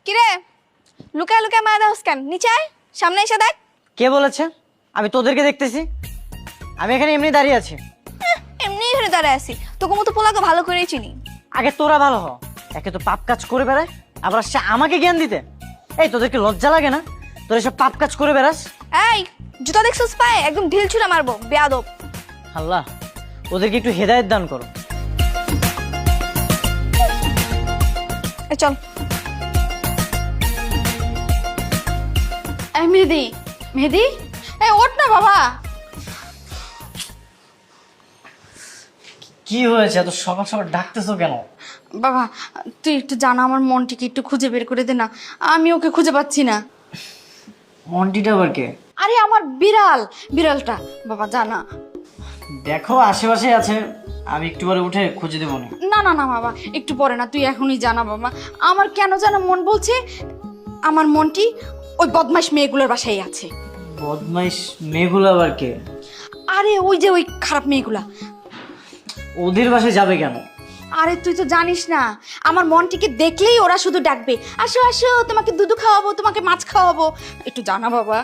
কিরে লুকায় লুকায় মায়া দাস কেন? নিচে আয়, সামনে এসে দেখ। কে বলেছে আমি তোদেরকে দেখতেছি? আমি এখানে এমনি দাঁড়িয়ে আছি। এমনি এখানে দাঁড়ায় আছি, তোকে মতো পোলাকে ভালো করেই চিনি। আগে তোরা ভালো হ। একে তো পাপ কাজ করে বেড়ায়, আবার আসছে আমাকে জ্ঞান দিতে। এই তোদেরকে লজ্জা লাগে না? তোরা এসব পাপ কাজ করে বেড়াস। এই জুতা দেখছিস পায়ে? একদম ঢিল ছুঁড়ে মারবো, বেয়াদব। আল্লাহ ওদেরকে একটু হেদায়েত দান করো। চল। এই মেহেদি, মেহেদি, এই ওঠ না বাবা। কি হয়েছে? এত সকাল সকাল ডাকতেছো কেন? বাবা তুই একটু জানা, আমার মনটিকে একটু খুঁজে বের করে দে না, আমি ওকে খুঁজে পাচ্ছি না। মন্টিটা আবার কে? আরে আমার বিড়াল, বিড়ালটা বাবা জানা। দেখো আশেপাশে আছে, আমি একটু পরে উঠে খুঁজে দেবো না। না না না বাবা, একটু পরে না, তুই এখনই জানা বাবা। আমার কেন জানা মন বলছে আমার মনটি ওই বদমাইশ মেয়েগুলোর বাসায় আছে। বদমাইশ মেয়েগুলো আবার কে? আরে ওই যে ওই খারাপ মেয়েগুলা। ওদের বাসায় যাবে কেন? আরে তুই তো জানিস না, আমার মনটিকে দেখলেই ওরা শুধু ডাকবে, আসো আসো তোমাকে দুধু খাওয়াবো, তোমাকে মাছ খাওয়াবো। একটু জানা বাবা।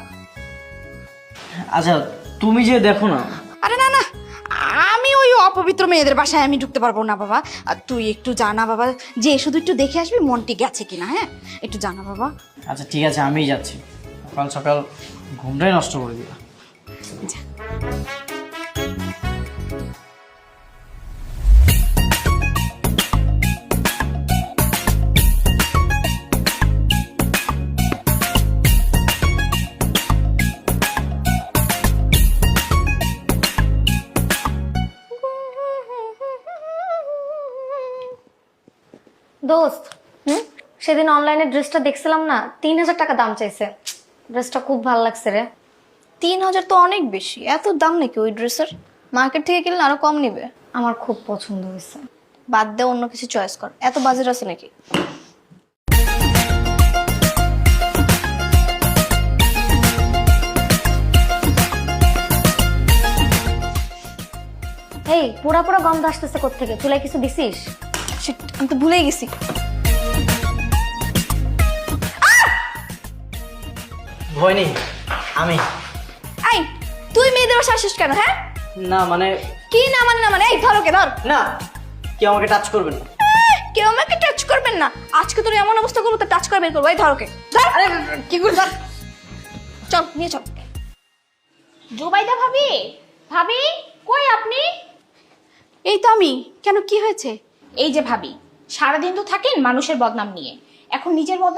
আচ্ছা তুমি যে দেখো না। আরে না না, আমি ওই অপবিত্র মেয়েদের বাসায় আমি ঢুকতে পারবো না বাবা। আর তুই একটু জানা বাবা, যে শুধু একটু দেখে আসবি মনটি গেছে কিনা। হ্যাঁ একটু জানা বাবা। আচ্ছা ঠিক আছে, আমিই যাচ্ছি। সকাল সকাল ঘুমটাই নষ্ট করে দিলা। দোস্ত, সেদিন অনলাইনে ড্রেসটা দেখছিলাম না, 3000 টাকা দাম চাইছে। ড্রেসটা খুব ভালো লাগছে রে। 3000 তো অনেক বেশি, এত দাম নাকি ওই ড্রেসের? মার্কেট থেকে কিনলে আরো কম নিবে। আমার খুব পছন্দ হয়েছে। বাদ দে, অন্য কিছু চয়েস কর। এত বাজেট আছে নাকি? এই পুরা পুরা গন্ধ আসতেছে কোত্থেকে? চুলায় কিছু দিছিস? Shit, আমি তো ভুলেই গেছি। ভয় নেই, আমি। এই তুই মেয়েদের বাসায় আসিস কেন? হ্যাঁ না মানে। কি না মানে? না মানে এই ধর ওকে, ধর। না, কেউ আমাকে টাচ করবেন না। কেউ আমাকে টাচ করবেন না? আজকে তোর এমন অবস্থা করবো তো টাচ করে বের করবো। এই ধর ওকে, ধর। আরে কি করে? ধর। চল নিয়ে চল। জুবাইদা ভাবি, ভাবি কই আপনি? এই তো আমি। কেন, কি হয়েছে? এই যে ভাবি, সারাদিন তো থাকেন মানুষের বদনাম নিয়ে, এখন নিজের বদনাম